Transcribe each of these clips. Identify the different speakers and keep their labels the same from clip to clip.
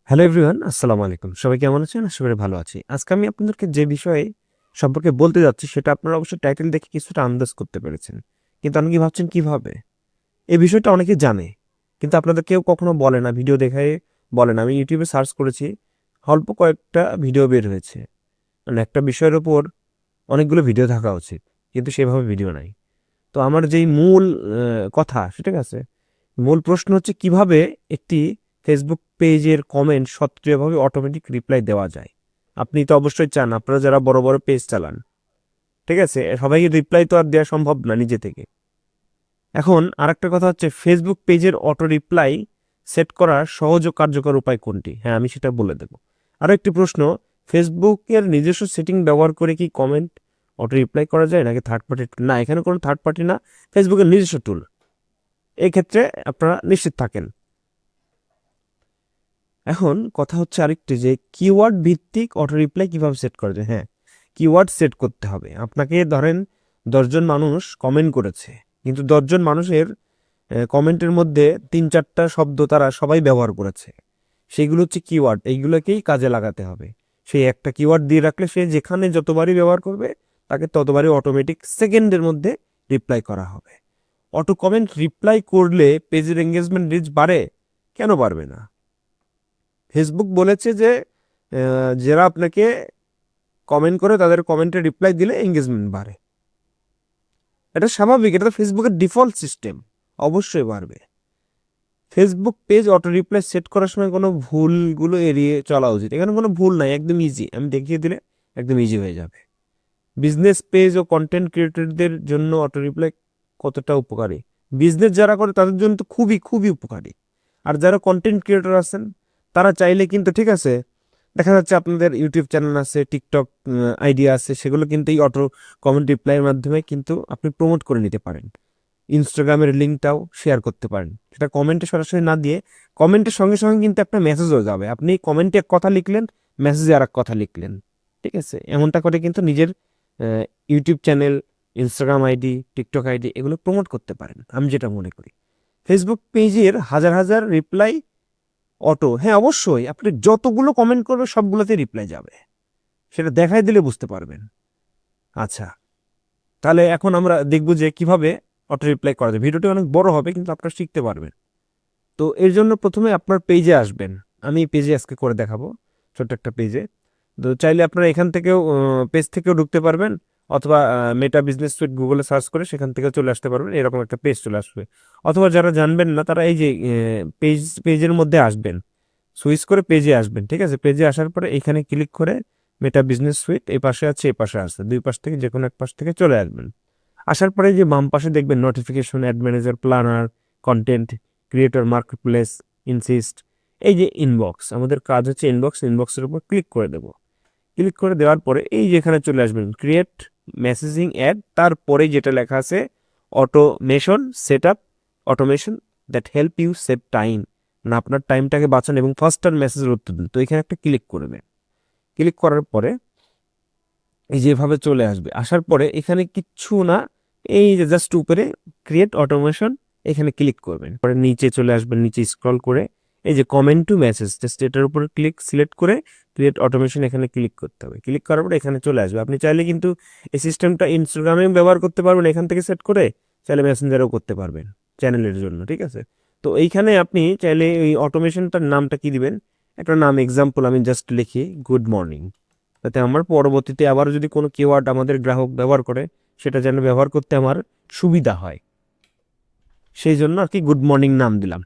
Speaker 1: Hello everyone, আসসালামু আলাইকুম। সবাই কেমন আছেন? আশা করি ভালো আছি। আজকে আমি আপনাদেরকে যে বিষয়ে সম্পর্কে বলতে যাচ্ছি সেটা আপনারা অবশ্যই টাইটেল দেখে কিছুটা আন্দাজ করতে পেরেছেন। কিন্তু অনেকে ভাবছেন কিভাবে? এই বিষয়টা অনেকে জানে। কিন্তু আপনাদের কেউ কখনো বলে না, ভিডিও দেখায় বলে না। আমি YouTube এ সার্চ করেছি, অল্প কয়েকটা ভিডিও বের হয়েছে। মানে একটা বিষয়ের উপর অনেকগুলো ভিডিও থাকা উচিত। কিন্তু সেভাবে ভিডিও নাই। তো আমার যেই মূল কথা, ঠিক আছে? মূল প্রশ্ন হচ্ছে কিভাবে একটি ফেসবুক পেজের কমেন্ট সক্রিয়ভাবে অটোমেটিক রিপ্লাই দেওয়া যায়। আপনি তো অবশ্যই চান আপনারা যারা বড় বড় পেজ চালান, ঠিক আছে, সবাইকে রিপ্লাই তো আর দেওয়া সম্ভব না নিজে থেকে। এখন আরেকটা কথা হচ্ছে ফেসবুক পেজের অটো রিপ্লাই সেট করার সহজ ও কার্যকর উপায় কোনটি? হ্যাঁ, আমি সেটা বলে দেবো। আরও একটি প্রশ্ন, ফেসবুকের নিজস্ব সেটিং ব্যবহার করে কি কমেন্ট অটো রিপ্লাই করা যায় নাকি থার্ড পার্টি? না, এখানে কোনো থার্ড পার্টি না, ফেসবুকের নিজস্ব টুল। এই ক্ষেত্রে আপনারা নিশ্চিত থাকেন। এখন কথা হচ্ছে আরেকটি যে কিওয়ার্ড ভিত্তিক অটো রিপ্লাই কিভাবে সেট করা যায়। হ্যাঁ, কিওয়ার্ড সেট করতে হবে আপনাকে। ধরেন 10জন মানুষ কমেন্ট করেছে, কিন্তু 10জন মানুষের কমেন্টের মধ্যে 3-4টা শব্দ তারা সবাই ব্যবহার করেছে। সেইগুলো হচ্ছে কিওয়ার্ড, এইগুলোকেই কাজে লাগাতে হবে। সেই একটা কিওয়ার্ড দিয়ে রাখলে সে যেখানে যতবারই ব্যবহার করবে তাকে ততবারই অটোমেটিক সেকেন্ডের মধ্যে রিপ্লাই করা হবে। অটো কমেন্ট রিপ্লাই করলে পেজের এঙ্গেজমেন্ট রিচ বাড়ে? কেন বাড়বে না? ফেসবুক বলেছে যে যারা আপনাকে কমেন্ট করে তাদের কমেন্টে রিপ্লাই দিলে এঙ্গেজমেন্ট বাড়ে। এটা স্বাভাবিক, এটা তো ফেসবুকের ডিফল্ট সিস্টেম, অবশ্যই বাড়বে। Facebook page auto reply set করার সময় কোনো ভুলগুলো এড়িয়ে চলা উচিত। এখানে কোনো ভুল নাই, একদম ইজি। আমি দেখিয়ে দিলে একদম ইজি হয়ে যাবে। বিজনেস পেজ ও কন্টেন্ট ক্রিয়েটরদের জন্য অটো রিপ্লাই কতটা উপকারী? বিজনেস যারা করে তাদের জন্য তো খুবই খুবই উপকারী। আর যারা কন্টেন্ট ক্রিয়েটর আছেন তারা চাইলে কিন্তু, ঠিক আছে, দেখা যাচ্ছে আপনাদের ইউটিউব চ্যানেল আছে, টিকটক আইডিয়া আছে, সেগুলো কিন্তু এই অটো কমেন্ট রিপ্লাইয়ের মাধ্যমে কিন্তু আপনি প্রমোট করে নিতে পারেন। ইনস্টাগ্রামের লিঙ্কটাও শেয়ার করতে পারেন। সেটা কমেন্টে সরাসরি না দিয়ে কমেন্টের সঙ্গে সঙ্গে কিন্তু একটা মেসেজও যাবে। আপনি কমেন্টে এক কথা লিখলেন, মেসেজে আর এক কথা লিখলেন, ঠিক আছে? এমনটা করে কিন্তু নিজের YouTube channel, Instagram ID, TikTok ID এগুলো প্রমোট করতে পারেন, আমি যেটা মনে করি। ফেসবুক পেজের হাজার হাজার রিপ্লাই অটো, হ্যাঁ অবশ্যই, আপনি যতগুলো কমেন্ট করবে সবগুলোতে রিপ্লাই যাবে। সেটা দেখাই দিলে বুঝতে পারবেন। আচ্ছা, তাহলে এখন আমরা দেখব যে কিভাবে অটো রিপ্লাই করা যায়। ভিডিওটি অনেক বড় হবে কিন্তু আপনারা শিখতে পারবেন। তো এর জন্য প্রথমে আপনার পেজে আসবেন। আমি পেজে আজকে করে দেখাবো, ছোট্ট একটা পেজে। তো চাইলে আপনারা এখান থেকেও পেজ থেকেও ঢুকতে পারবেন, অথবা মেটা বিজনেস সুইট গুগলে সার্চ করে সেখান থেকেও চলে আসতে পারবেন। এরকম একটা পেজ চলে আসবে। অথবা যারা জানবেন না তারা এই যে পেজের মধ্যে আসবেন, সুইচ করে পেজে আসবেন, ঠিক আছে? পেজে আসার পরে এখানে ক্লিক করে মেটা বিজনেস সুইট এই পাশে আছে, এই পাশে আছে, দুই পাশ থেকে যে কোনো এক পাশ থেকে চলে আসবেন। আসার পরে যে বাম পাশে দেখবেন notification, add manager, planner, content creator, market place, insights, এই যে ইনবক্স, আমাদের কাজ হচ্ছে ইনবক্সের উপর ক্লিক করে দেব। ক্লিক করে দেওয়ার পরে এই যেখানে চলে আসবেন ক্রিয়েট মেসেজিং অ্যাড, তারপরে যেটা লেখা আছে automation set up, automation that help you save time, না আপনার টাইমটাকে বাঁচান এবং ফাস্টার মেসেজের উত্তর দিন। তো এখানে একটা ক্লিক করবেন। ক্লিক করার পরে এই যেভাবে চলে আসবে, আসার পরে এখানে কিচ্ছু না, এই যে জাস্ট উপরে ক্রিয়েট অটোমেশন এখানে ক্লিক করবেন। পরে নিচে চলে আসবেন, নিচে স্ক্রল করে এই যে কমেন্ট টু মেসেজ, জাস্ট এটার উপরে সিলেক্ট করে ক্রিয়েট অটোমেশন এখানে ক্লিক করতে হবে। ক্লিক করার পরে এখানে চলে আসবে। আপনি চাইলে কিন্তু এই সিস্টেমটা ইনস্টাগ্রামে ব্যবহার করতে পারবেন এখান থেকে সেট করে, চাইলে মেসেঞ্জারও করতে পারবেন চ্যানেলের জন্য, ঠিক আছে? তো এইখানে আপনি চাইলে এই অটোমেশনটার নামটা কি দিবেন, একটা নাম, এক্সাম্পল আমি জাস্ট লিখি গুড মর্নিং, যাতে আমার পরবর্তীতে আবার যদি কোনো কিওয়ার্ড আমাদের গ্রাহক ব্যবহার করে সেটা যেন ব্যবহার করতে আমার সুবিধা হয়। সেই জন্য আর কি গুড মর্নিং নাম দিলাম,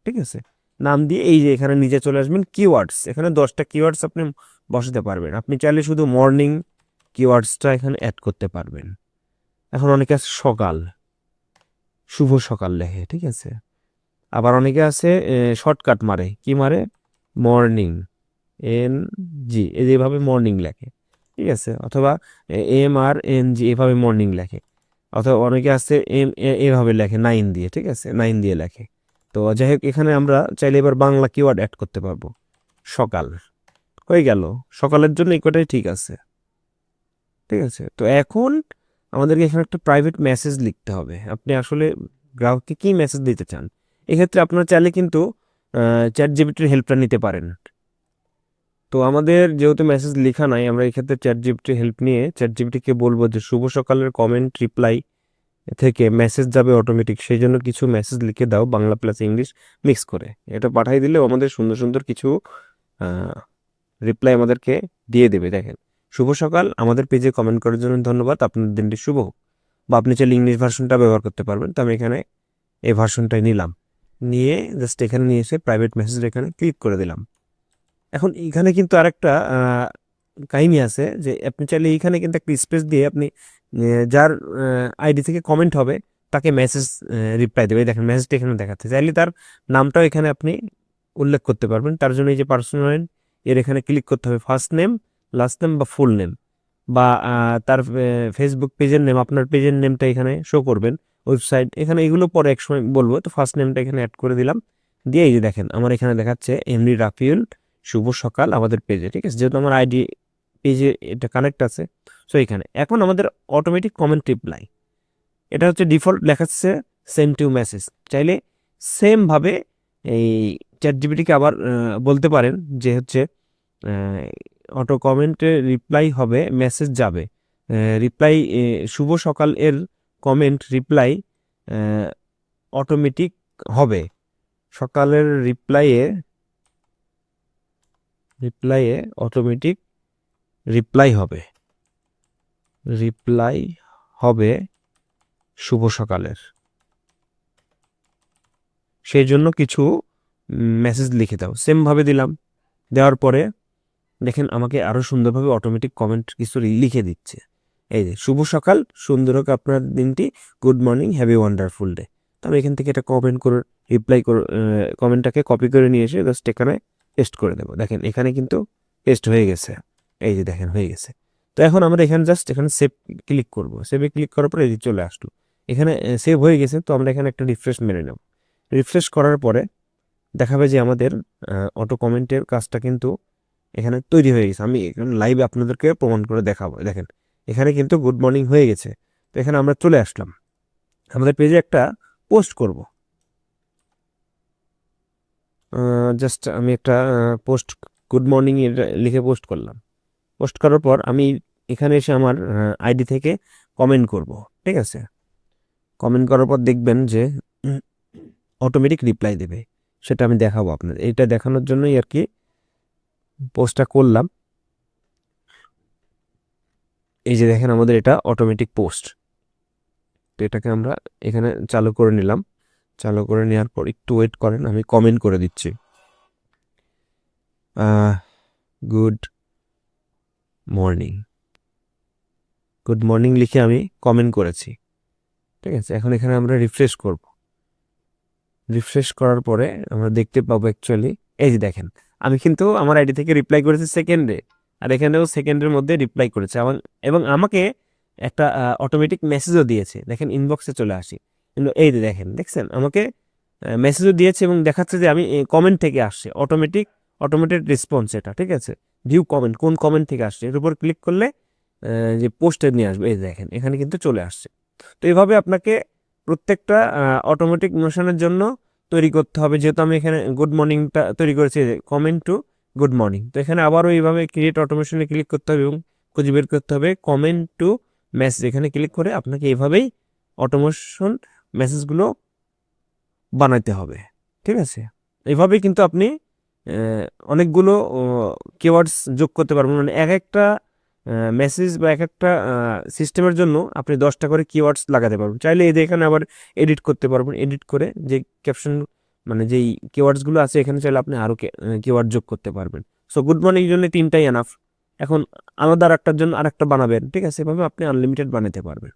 Speaker 1: ঠিক আছে? নাম দিয়ে এই যে এখানে নিচে চলে আসবেন কিওয়ার্ডস, এখানে 10টা কিওয়ার্ডস আপনি বসাতে পারবেন। আপনি চাইলে শুধু মর্নিং কিওয়ার্ডসটা এখানে অ্যাড করতে পারবেন। এখন অনেকে আছে সকাল, শুভ সকাল লেখে, ঠিক আছে? আবার অনেকে আছে শর্টকাট মারে, কি মারে, মর্নিং, NG, যেভাবে মর্নিং লেখে, ঠিক আছে? অথবা MRNG এভাবে মর্নিং লেখে। অথবা অনেকে আছে এভাবে লেখে 9 দিয়ে, ঠিক আছে? 9 দিয়ে লেখে। তো যাই হোক, এখানে আমরা চাইলে এবার বাংলা কিওয়ার্ড অ্যাড করতে পারবো, সকাল, হয়ে গেল। সকালের জন্য এই কটাই ঠিক আছে, ঠিক আছে? তো এখন আমাদেরকে এখানে একটা প্রাইভেট মেসেজ লিখতে হবে। আপনি আসলে গ্রাহককে কি মেসেজ দিতে চান? এক্ষেত্রে আপনারা চাইলে কিন্তু চ্যাট জিপিটির হেল্পটা নিতে পারেন। তো আমাদের যেহেতু মেসেজ লেখা নাই, আমরা এই ক্ষেত্রে চ্যাটজিপিটি হেল্প নিয়ে চ্যাটজিপিটিকে বলবো যে শুভ সকালের কমেন্ট রিপ্লাই থেকে মেসেজ যাবে অটোমেটিক, সেই জন্য কিছু মেসেজ লিখে দাও বাংলা প্লাস ইংলিশ মিক্স করে। এটা পাঠাই দিলেও আমাদের সুন্দর সুন্দর কিছু রিপ্লাই আমাদেরকে দিয়ে দেবে। দেখেন, শুভ সকাল, আমাদের পেজে কমেন্ট করার জন্য ধন্যবাদ, আপনার দিনটি শুভ হোক। বা আপনি চাইলে ইংলিশ ভার্সনটা ব্যবহার করতে পারবেন। তো আমি এখানে এই ভার্সনটাই নিলাম, নিয়ে জাস্ট এখানে নিয়ে এসে প্রাইভেট মেসেজ এখানে ক্লিক করে দিলাম। এখন এখানে কিন্তু আরেকটা কাহিনী আছে যে আপনি চাইলে এইখানে কিন্তু একটা স্পেস দিয়ে আপনি যার আইডি থেকে কমেন্ট হবে তাকে মেসেজ রিপ্লাই দেবে। দেখেন মেসেজটা এখানে দেখাচ্ছে, চাইলে তার নামটাও এখানে আপনি উল্লেখ করতে পারবেন। তার জন্য এই যে পার্সোনাল এর এখানে ক্লিক করতে হবে, ফার্স্ট নেম, লাস্ট নেম বা ফুল নেম, বা তার ফেসবুক পেজের নেম, আপনার পেজের নেমটা এখানে শো করবেন, ওয়েবসাইট, এখানে এগুলো পরে একসময় বলবো। তো ফার্স্ট নেমটা এখানে অ্যাড করে দিলাম, দিয়ে এই যে দেখেন আমার এখানে দেখাচ্ছে এমডি রাফিউল শুভ সকাল আমাদের পেজে। ঠিক আছে, যেহেতু আমার আইডি পেজে এটা কানেক্ট আছে, সো এখানে এখন আমাদের অটোমেটিক কমেন্ট রিপ্লাই, এটা হচ্ছে ডিফল্ট লেখাচ্ছে সেন্ড টু মেসেজ। চাইলে সেমভাবে এই চ্যাটজিপিটিকে আবার বলতে পারেন যে হচ্ছে অটো কমেন্টে রিপ্লাই হবে, মেসেজ যাবে, রিপ্লাই শুভ সকাল এর কমেন্ট রিপ্লাই অটোমেটিক হবে, সকালের রিপ্লাইয়ে অটোমেটিক রিপ্লাই হবে শুভ সকালের। সেই জন্য কিছু মেসেজ লিখে দাও, সেমভাবে দিলাম। দেওয়ার পরে দেখেন আমাকে আরও সুন্দরভাবে অটোমেটিক কমেন্ট কিছু লিখে দিচ্ছে। এই যে শুভ সকাল, সুন্দর হোক আপনার দিনটি, good morning, have a wonderful day. তো আমি এখান থেকে একটা কমেন্ট করে রিপ্লাই করে কমেন্টটাকে কপি করে নিয়ে এসে জাস্ট এখানে পেস্ট করে দেবো। দেখেন এখানে কিন্তু পেস্ট হয়ে গেছে, এই যে দেখেন হয়ে গেছে। তো এখন আমরা এখানে জাস্ট এখানে সেভ ক্লিক করব, সেভে ক্লিক করার পরে এই চলে আসলো, এখানে সেভ হয়ে গেছে। তো আমরা এখানে একটা রিফ্রেশ মেরে নেব। রিফ্রেশ করার পরে দেখাবে যে আমাদের অটো কমেন্টের কাজটা কিন্তু এখানে তৈরি হয়ে গেছে। আমি এখানে লাইভে আপনাদেরকে প্রমাণ করে দেখাবো। দেখেন এখানে কিন্তু গুড মর্নিং হয়ে গেছে। তো এখানে আমরা চলে আসলাম, আমাদের পেজে একটা পোস্ট করব। জাস্ট আমি একটা পোস্ট গুড মর্নিং লিখে পোস্ট করলাম। পোস্ট করার পর আমি এখানে এসে আমার আইডি থেকে কমেন্ট করব। ঠিক আছে, কমেন্ট করার পর দেখবেন যে অটোমেটিক রিপ্লাই দেবে, সেটা আমি দেখাবো আপনাদের। এটা দেখানোর জন্যই আর কি পোস্টটা করলাম। এই যে দেখেন আমাদের এটা অটোমেটিক পোস্ট। তো এটাকে আমরা এখানে চালু করে নিলাম। চালু করে নেওয়ার পর একটু ওয়েট করেন, আমি কমেন্ট করে দিচ্ছি। গুড মর্নিং লিখে আমি কমেন্ট করেছি। ঠিক আছে, এখন এখানে আমরা রিফ্রেশ করব। রিফ্রেশ করার পরে আমরা দেখতে পাবো অ্যাকচুয়ালি এই যে দেখেন আমি কিন্তু আমার আইডি থেকে রিপ্লাই করেছি সেকেন্ডে, আর এখানেও সেকেন্ডের মধ্যে রিপ্লাই করেছে এবং আমাকে একটা অটোমেটিক মেসেজও দিয়েছে। দেখেন ইনবক্সে চলে আসি, কিন্তু এই যে দেখেন দেখছেন আমাকে মেসেজও দিয়েছে এবং দেখাচ্ছে যে আমি কমেন্ট থেকে আসছে, অটোমেটেড রেসপন্স এটা। ঠিক আছে, ভিউ কমেন্ট, কোন কমেন্ট থেকে আসছে এর উপর ক্লিক করলে যে পোস্টে নিয়ে আসবে, এই দেখেন এখানে কিন্তু চলে আসছে। তো এইভাবে আপনাকে প্রত্যেকটা অটোমেটিক মোশনের জন্য তৈরি করতে হবে। যেহেতু আমি এখানে গুড মর্নিংটা তৈরি করেছি, কমেন্ট টু গুড মর্নিং, তো এখানে আবারও এইভাবে ক্রিয়েট অটোমেশনে ক্লিক করতে হবে এবং খুঁজে বের করতে হবে কমেন্ট টু মেসেজ। এখানে ক্লিক করে আপনাকে এইভাবেই অটোমেশন মেসেজগুলো বানাইতে হবে। ঠিক আছে, এইভাবেই কিন্তু আপনি অনেকগুলো কিওয়ার্ডস যোগ করতে পারবেন। মানে এক একটা মেসেজ বা এক একটা সিস্টেমের জন্য আপনি 10টা করে কিওয়ার্ডস লাগাতে পারবেন। চাইলে এই এখানে আবার এডিট করতে পারবেন, এডিট করে যে ক্যাপশন মানে যেই কিওয়ার্ডসগুলো আছে এখানে চাইলে আপনি আরও কিওয়ার্ড যোগ করতে পারবেন। সো গুড মর্নিং জন্য 3টাই এনাফ। এখন আলাদা আরেকটার জন্য আরেকটা বানাবেন। ঠিক আছে, এভাবে আপনি আনলিমিটেড বানাতে পারবেন।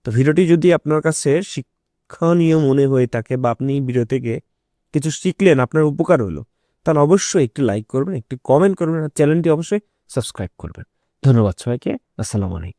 Speaker 1: তো ভিডিওটি যদি আপনার কাছে শিক্ষণীয় মনে হয়ে থাকে বা আপনি ভিডিও থেকে কিছু শিখলেন, আপনার উপকার হলো, তাহলে অবশ্যই একটি লাইক করবেন, একটি কমেন্ট করবেন, আর চ্যানেলটি অবশ্যই সাবস্ক্রাইব করবেন। ধন্যবাদ সবাইকে, আসসালামু আলাইকুম।